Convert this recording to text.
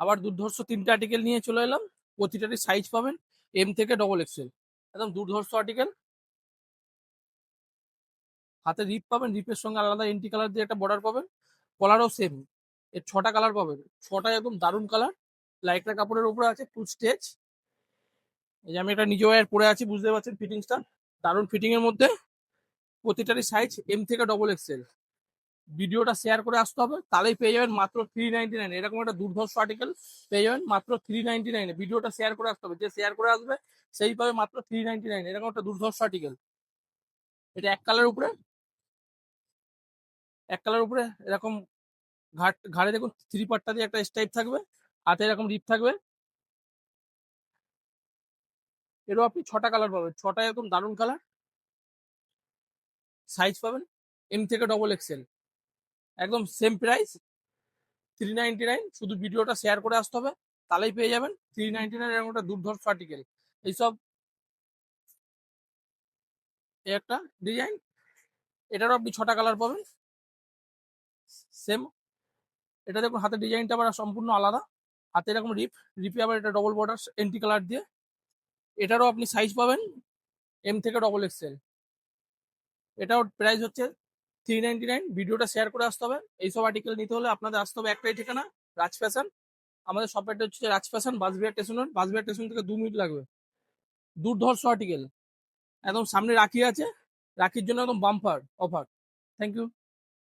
আবার দুর্ধর্ষ 3টে আর্টিকেল নিয়ে চলে এলাম। প্রতিটারই সাইজ পাবেন এম থেকে ডবল এক্সেল, একদম দুর্ধর্ষ আর্টিকেল। হাতে রিপ পাবেন, রিপের সঙ্গে আলাদা এন্টি কালার দিয়ে একটা বর্ডার পাবেন। কলারও সেম, এর 6টা কালার পাবেন, 6টাই একদম দারুণ কালার। লাইকরা কাপড়ের উপরে আছে, ফুল স্টেচ। এই যে আমি এটা নিজে ওয়্যার পরে আছি, বুঝতে পারছেন ফিটিংসটা দারুণ ফিটিং এর মধ্যে। প্রতিটারই সাইজ এম থেকে ডবল এক্সেল। ভিডিওটা শেয়ার করে আসতে হবে, তাহলেই পেয়ে যাবেন মাত্র 399। এরকম একটা দুর্ধর্ষ আর্টিকেল পেয়ে যাবেন মাত্র 399। ভিডিওটা শেয়ার করে আসতে হবে, যে শেয়ার করে আসবে সেই পাবে মাত্র 399। এরকম একটা দুর্ধর্ষ আর্টিকেল। এটা এক কালার উপরে এরকম ঘাড়ে দেখুন থ্রি পার্টটা দিয়ে একটা স্টাইপ থাকবে, হাতে এরকম রিপ থাকবে। এরও আপনি 6টা কালার পাবেন, 6টাই এরকম দারুণ কালার। সাইজ পাবেন এম থেকে ডবল এক্সেল, একদম সেম প্রাইস 399। শুধু ভিডিওটা শেয়ার করে আসতে হবে, তাহলেই পেয়ে যাবেন 399। এরকম একটা দুর্ধর্ষ আর্টিকেল। এইসব এই একটা ডিজাইন, এটারও আপনি 6টা কালার পাবেন সেম। এটা দেখুন হাতের ডিজাইনটা আবার সম্পূর্ণ আলাদা, হাতে এরকম রিপে আবার এটা ডবল বর্ডার এন্টি কালার দিয়ে। এটারও আপনি সাইজ পাবেন এম থেকে ডবল এক্সেল। এটাও প্রাইস হচ্ছে 399। ভিডিওটা শেয়ার করে আসতে হবে। এইসব আর্টিকেল নিতে হলে আপনাদের আসতে হবে একটাই ঠিকানা, রাজ ফ্যাশন। আমাদের শপেরটা হচ্ছে রাজ ফ্যাশন, বাসবিহার স্টেশন। বাসবিহার স্টেশন থেকে 2 মিনিট লাগবে। দুর্ধর্ষ আর্টিকেল, একদম সামনে রাখি আছে, রাখির জন্য একদম বাম্পার অফার। Thank you.